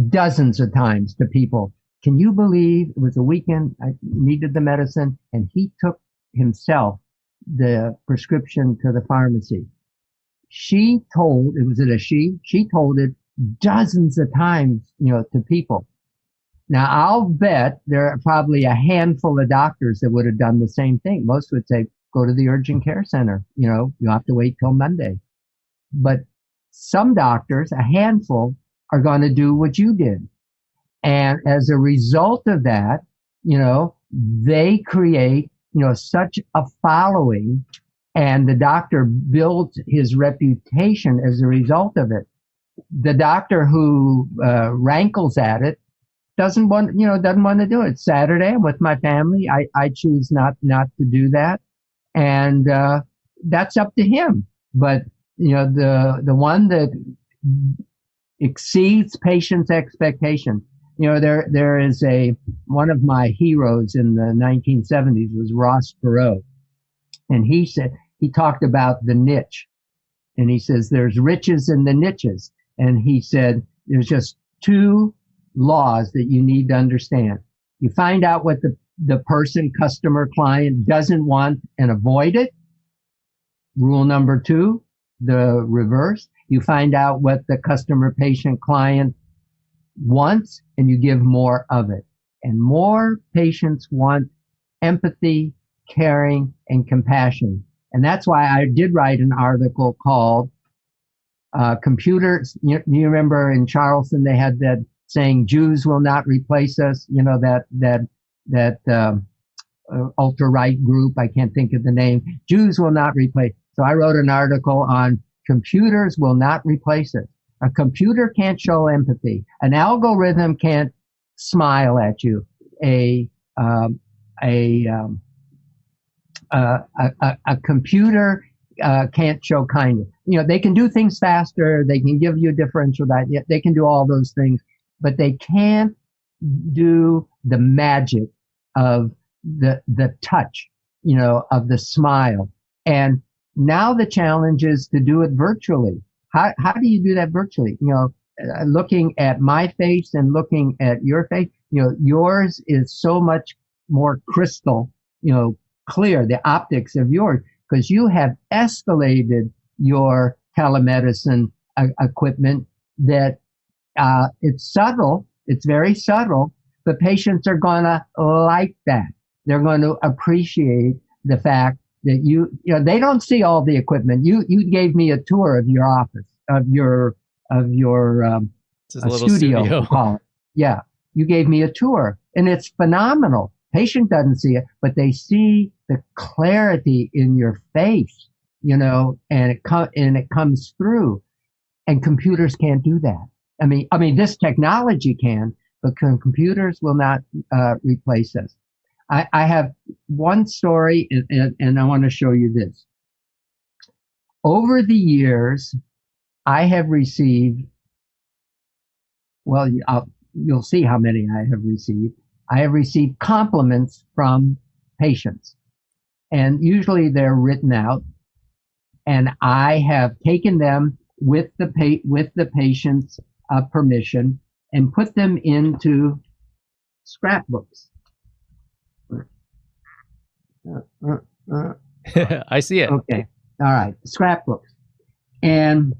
dozens of times to people. Can you believe it was a weekend? I needed the medicine, and he took himself the prescription to the pharmacy. She told, she told it dozens of times, to people. Now, I'll bet there are probably a handful of doctors that would have done the same thing. Most would say, go to the urgent care center. You'll have to wait till Monday. But some doctors, a handful, are going to do what you did. And as a result of that, they create, such a following, and the doctor builds his reputation as a result of it. The doctor who rankles at it doesn't want to do it. Saturday, I'm with my family. I choose not to do that. And that's up to him. But, the one that exceeds patient's expectation. There is one of my heroes in the 1970s was Ross Perot. And he talked about the niche. And he says, there's riches in the niches. And he said, there's just two laws that you need to understand. You find out what the person, customer, client doesn't want and avoid it. Rule number two, the reverse. You find out what the customer, patient, client wants, and you give more of it. And more patients want empathy, caring, and compassion. And that's why I did write an article called Computers. You remember in Charleston, they had that saying, Jews will not replace us, that ultra-right group. I can't think of the name. Jews will not replace. So I wrote an article on computers will not replace us. A computer can't show empathy. An algorithm can't smile at you. A computer can't show kindness. They can do things faster. They can give you a differential diet. They can do all those things, but they can't do the magic of the touch, of the smile. And now the challenge is to do it virtually. How do you do that virtually? Looking at my face and looking at your face, yours is so much more crystal, clear, the optics of yours, because you have escalated your telemedicine equipment that it's subtle. It's very subtle, but patients are going to like that. They're going to appreciate the fact that they don't see all the equipment. You gave me a tour of your office, of your studio. We'll call it. Yeah, you gave me a tour, and it's phenomenal. Patient doesn't see it, but they see the clarity in your face, and it comes through. And computers can't do that. I mean, this technology can, but computers will not replace us. I have one story, and I want to show you this. Over the years, I have received, well, you'll see how many I have received. I have received compliments from patients, and usually they're written out, and I have taken them with the patient's permission, and put them into scrapbooks. I see it. Okay, all right, scrapbooks, and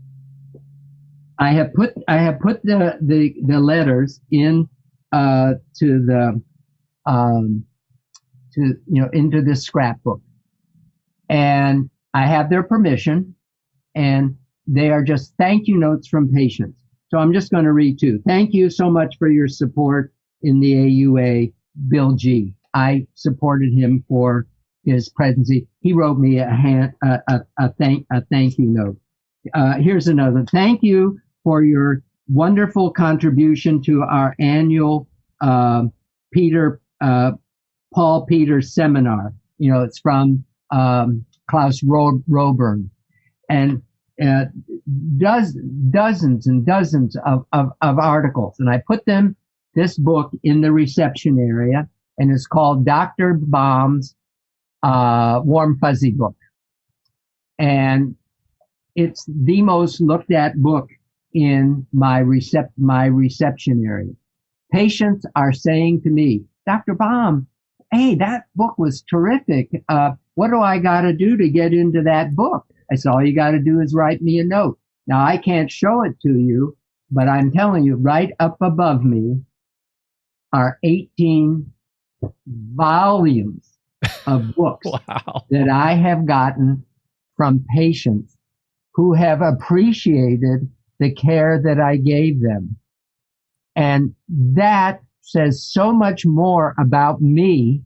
I have put the letters in to the into this scrapbook, and I have their permission, and they are just thank you notes from patients. So I'm just going to read two. Thank you so much for your support in the AUA, Bill G. I supported him for his presidency. He wrote me a thank you note. Here's another. Thank you for your wonderful contribution to our annual Paul Peters seminar. It's from Klaus Roburn, and dozens and dozens of articles. And I put this book in the reception area, and it's called Dr. Baum's Warm Fuzzy Book. And it's the most looked at book in my reception area. Patients are saying to me, Dr. Baum, hey, that book was terrific. What do I got to do to get into that book? I said, all you got to do is write me a note. Now, I can't show it to you, but I'm telling you, right up above me are 18 volumes of books Wow. that I have gotten from patients who have appreciated the care that I gave them. And that says so much more about me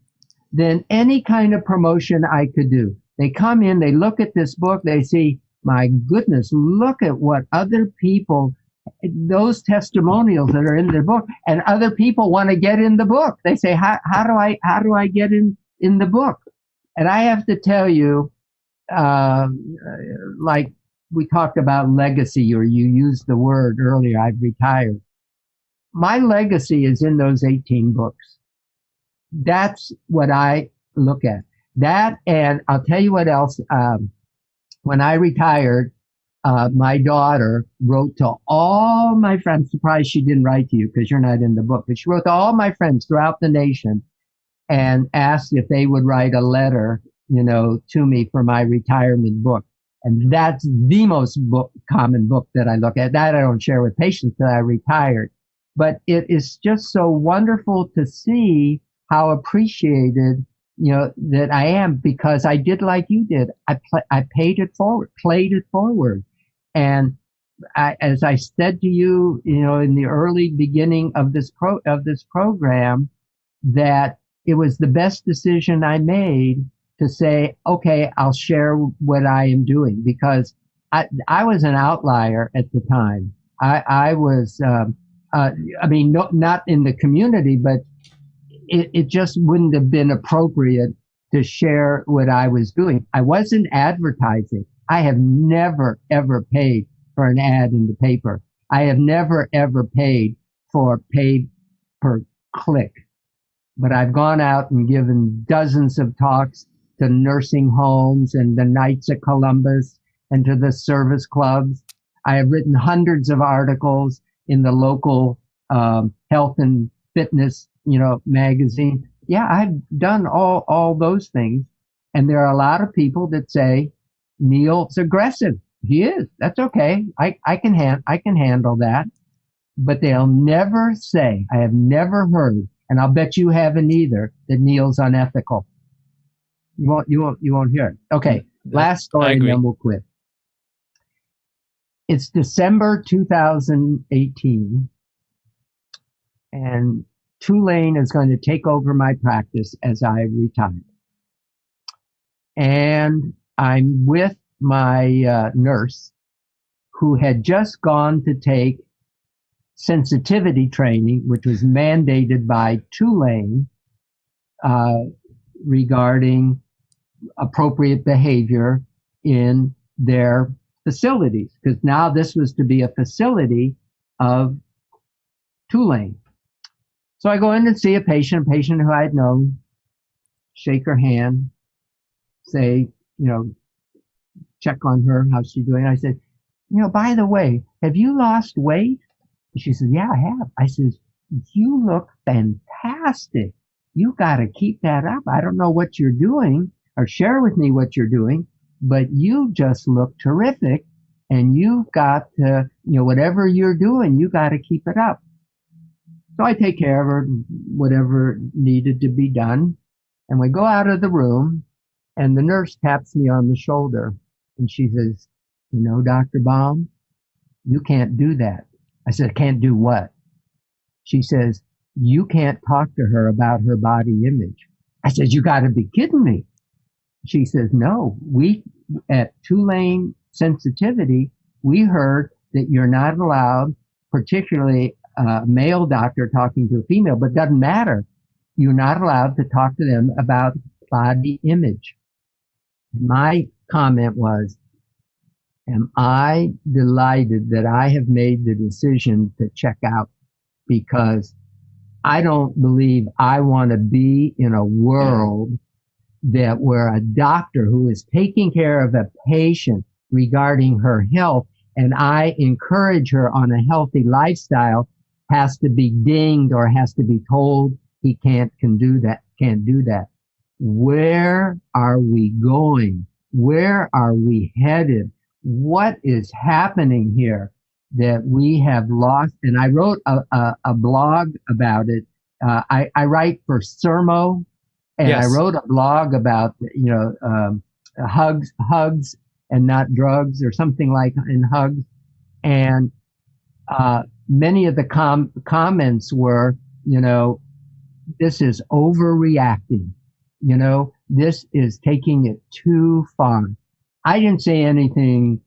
than any kind of promotion I could do. They come in, they look at this book, they see, my goodness, look at what other people, those testimonials that are in the book, and other people want to get in the book. They say, how do I get in the book? And I have to tell you, like we talked about legacy, or you used the word earlier, I've retired. My legacy is in those 18 books. That's what I look at. That, and I'll tell you what else. When I retired, my daughter wrote to all my friends. Surprised she didn't write to you because you're not in the book, but she wrote to all my friends throughout the nation and asked if they would write a letter, to me for my retirement book. And that's the most common book that I look at. That I don't share with patients that I retired. But it is just so wonderful to see how appreciated, that I am, because I did like you did. I played it forward. And as I said to you, in the early beginning of this program, that it was the best decision I made to say, okay, I'll share what I am doing, because I was an outlier at the time. I was, not in the community, but it just wouldn't have been appropriate to share what I was doing. I wasn't advertising. I have never, ever paid for an ad in the paper. I have never, ever paid per click. But I've gone out and given dozens of talks to nursing homes and the Knights of Columbus and to the service clubs. I have written hundreds of articles in the local health and fitness, magazine. Yeah, I've done all those things. And there are a lot of people that say, Neil's aggressive. He is. That's okay. I can handle that. But they'll never say, I have never heard, and I'll bet you haven't either, that Neil's unethical. You won't hear it. Okay. Last story and then we'll quit. It's December 2018, and Tulane is going to take over my practice as I retire. And I'm with my nurse, who had just gone to take sensitivity training, which was mandated by Tulane, regarding appropriate behavior in their facilities, because now this was to be a facility of Tulane. So I go in and see a patient who I had known, shake her hand, say, check on her, how's she doing? I said, by the way, have you lost weight? She says, yeah, I have. I says, you look fantastic. You got to keep that up. I don't know what you're doing, or share with me what you're doing, but you just look terrific. And you've got to, whatever you're doing, you got to keep it up. So I take care of her, whatever needed to be done. And we go out of the room, and the nurse taps me on the shoulder, and she says, Dr. Baum, you can't do that. I said, can't do what? She says, you can't talk to her about her body image. I said, you got to be kidding me. She says, no, we at Tulane Sensitivity, we heard that you're not allowed, particularly a male doctor talking to a female, but doesn't matter. You're not allowed to talk to them about body image. My comment was, am I delighted that I have made the decision to check out, because I don't believe I want to be in a world that where a doctor who is taking care of a patient regarding her health, and I encourage her on a healthy lifestyle, has to be dinged or has to be told he can't do that. Where are we going? Where are we headed? What is happening here that we have lost? And I wrote a blog about it. I write for Sermo, and yes. I wrote a blog about, hugs and not drugs, or something like in hugs. And many of the comments were, this is overreacting. This is taking it too far. I didn't say anything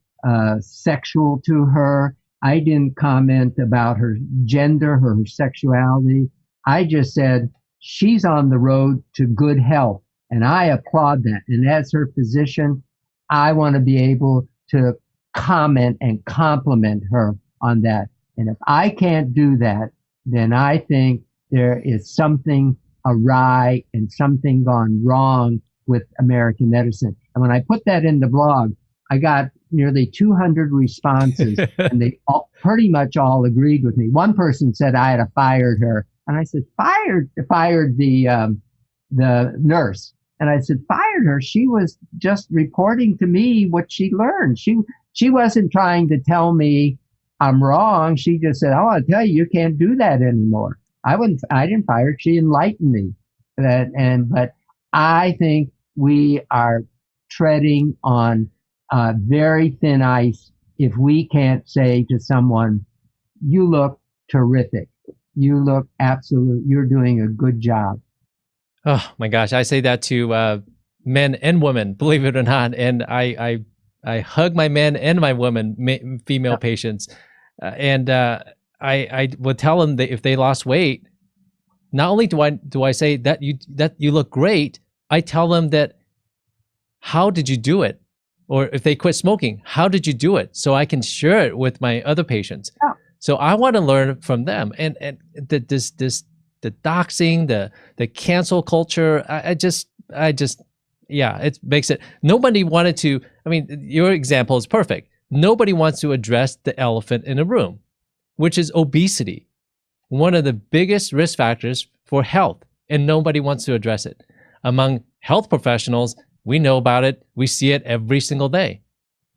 sexual to her. I didn't comment about her gender, her sexuality. I just said, she's on the road to good health, and I applaud that. And as her physician, I want to be able to comment and compliment her on that. And if I can't do that, then I think there is something awry and something gone wrong with American medicine. And when I put that in the blog, I got nearly 200 responses, and they pretty much all agreed with me. One person said I had fired her, and I said, fired the nurse. And I said, fired her. She was just reporting to me what she learned. She wasn't trying to tell me I'm wrong. She just said, I want to tell you can't do that anymore. I didn't fire her. She enlightened me. But I think we are treading on very thin ice if we can't say to someone, you look terrific. You look you're doing a good job. Oh my gosh. I say that to men and women, believe it or not. And I hug my men and my women, female patients. And I would tell them that if they lost weight, not only do I say that you look great, I tell them that, how did you do it? Or if they quit smoking, how did you do it? So I can share it with my other patients. Oh. So I want to learn from them. And the doxing, the cancel culture, I just it makes it, nobody wanted to, your example is perfect. Nobody wants to address the elephant in the room, which is obesity, one of the biggest risk factors for health, and nobody wants to address it. Among health professionals, we know about it. We see it every single day,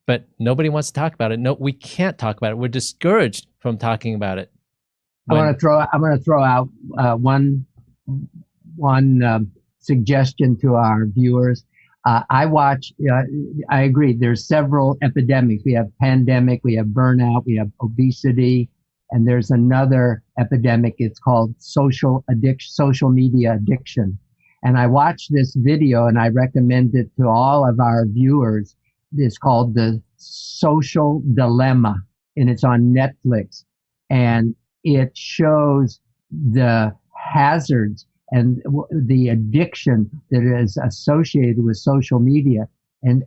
but nobody wants to talk about it. No, we can't talk about it. We're discouraged from talking about it. I'm going to throw out one suggestion to our viewers. I agree. There's several epidemics. We have pandemic, we have burnout, we have obesity, and there's another epidemic. It's called social media addiction. And I watched this video, and I recommend it to all of our viewers. It's called The Social Dilemma, and it's on Netflix. And it shows the hazards and the addiction that is associated with social media. And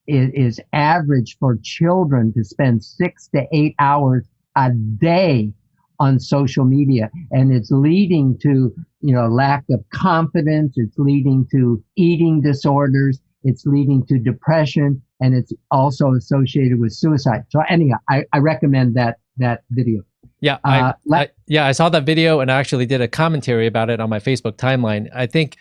it is average for children to spend 6 to 8 hours a day on social media. And it's leading to, lack of confidence. It's leading to eating disorders. It's leading to depression. and it's also associated with suicide. So anyhow, I recommend that video. Yeah, I saw that video, and I actually did a commentary about it on my Facebook timeline. I think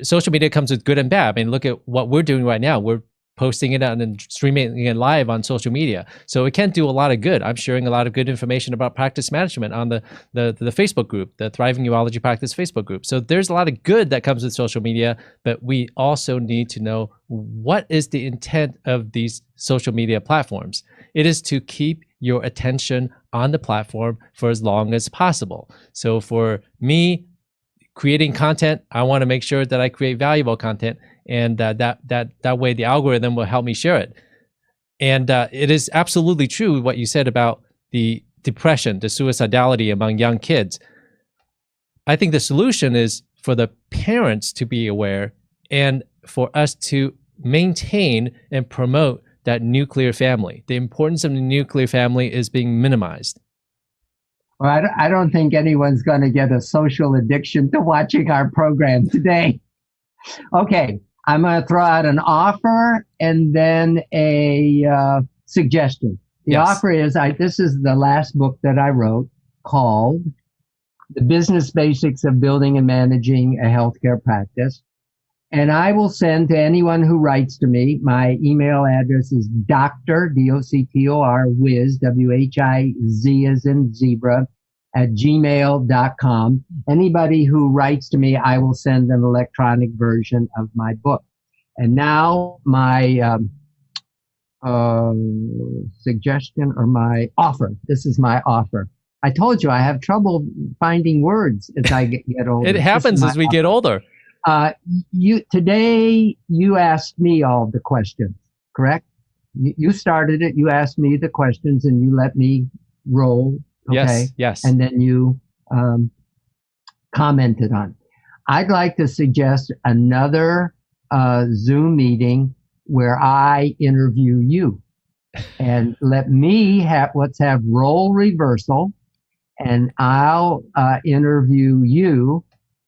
social media comes with good and bad. I mean, look at what we're doing right now. We're posting it out and streaming it live on social media. So it can do a lot of good. I'm sharing a lot of good information about practice management on the Facebook group, the Thriving Urology Practice Facebook group. So there's a lot of good that comes with social media, but we also need to know what is the intent of these social media platforms. It is to keep your attention on the platform for as long as possible. So for me, creating content, I want to make sure that I create valuable content, and that way the algorithm will help me share it. And it is absolutely true what you said about the depression, the suicidality among young kids. I think the solution is for the parents to be aware and for us to maintain and promote that nuclear family. The importance of the nuclear family is being minimized. Well, I don't think anyone's going to get a social addiction to watching our program today. Okay, I'm going to throw out an offer and then a suggestion. The offer is, this is the last book that I wrote called The Business Basics of Building and Managing a Healthcare Practice. And I will send to anyone who writes to me. My email address is Dr. D-O-C-T-O-R, Wiz, W-H-I-Z as in zebra, at gmail.com. Anybody who writes to me, I will send an electronic version of my book. And now my suggestion or my offer. This is my offer. I told you I have trouble finding words as I get older. It happens as we get older. Today you asked me all the questions, correct? You started it. You asked me the questions and you let me roll. Okay. Yes. And then you commented on. I'd like to suggest another Zoom meeting where I interview you, and let's have role reversal, and I'll interview you.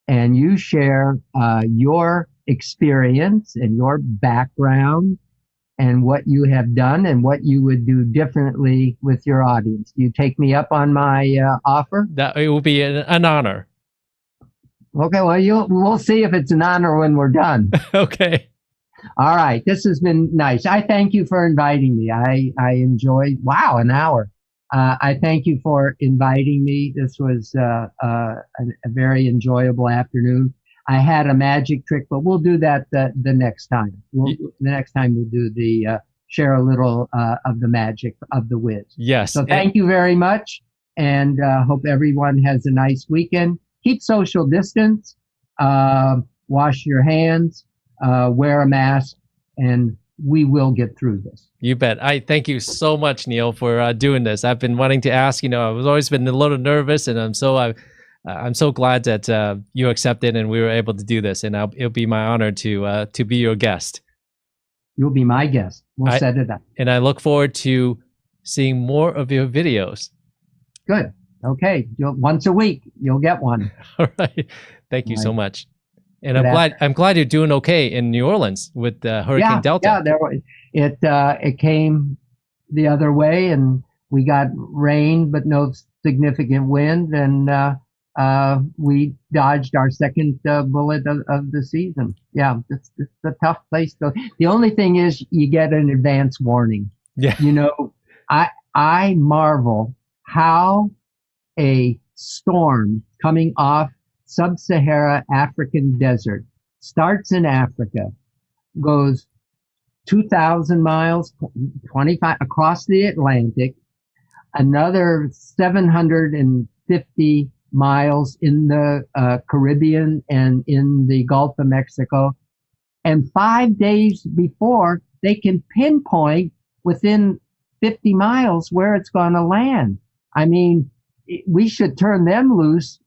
And you share your experience and your background and what you have done and what you would do differently with your audience. Do you take me up on my offer? That it will be an honor. Okay, well, we'll see if it's an honor when we're done. Okay. All right. This has been nice. I thank you for inviting me. I enjoyed, an hour. I thank you for inviting me. This was a very enjoyable afternoon. I had a magic trick, but we'll do that the next time. The next time we'll do share a little of the magic of the Wiz. Yes. So thank you very much, and hope everyone has a nice weekend. Keep social distance, wash your hands, wear a mask, and we will get through this. You bet. I thank you so much, Neil, for doing this. I've been wanting to ask. I've always been a little nervous, and I'm so glad that you accepted and we were able to do this. And it'll be my honor to be your guest. You'll be my guest. We'll set it up. And I look forward to seeing more of your videos. Good. Okay. Once a week, you'll get one. All right. Thank you so much. And I'm glad you're doing okay in New Orleans with Hurricane Delta. Yeah, it came the other way, and we got rain, but no significant wind, and we dodged our second bullet of the season. Yeah, it's a tough place to go. The only thing is you get an advance warning. Yeah. I marvel how a storm coming off sub-Sahara African desert starts in Africa, goes 2,000 miles, 25 across the Atlantic, another 750 miles in the Caribbean and in the Gulf of Mexico. And 5 days before, they can pinpoint within 50 miles where it's going to land. I mean, we should turn them loose,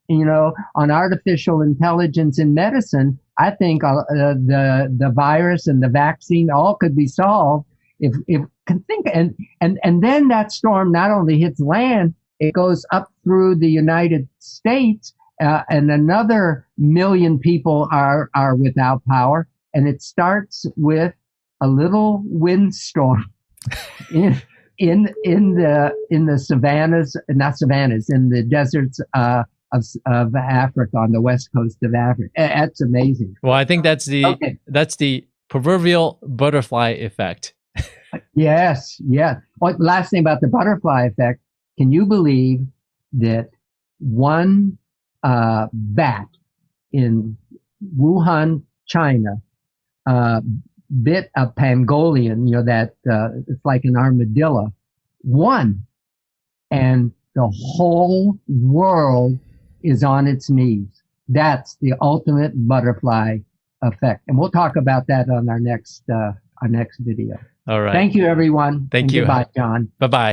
on artificial intelligence in medicine. I think the virus and the vaccine all could be solved if and then that storm not only hits land, it goes up through the United States, and another million people are without power. And it starts with a little windstorm in the savannas, not savannas, in the deserts of Africa, on the west coast of Africa. That's amazing. Well, I think that's the proverbial butterfly effect. Yes. Last thing about the butterfly effect. Can you believe that one bat in Wuhan, China, bit a pangolin, that it's like an armadillo, won, and the whole world is on its knees. That's the ultimate butterfly effect, and we'll talk about that on our next video. All right. Thank you, everyone. Thank you. Goodbye, John. Bye-bye.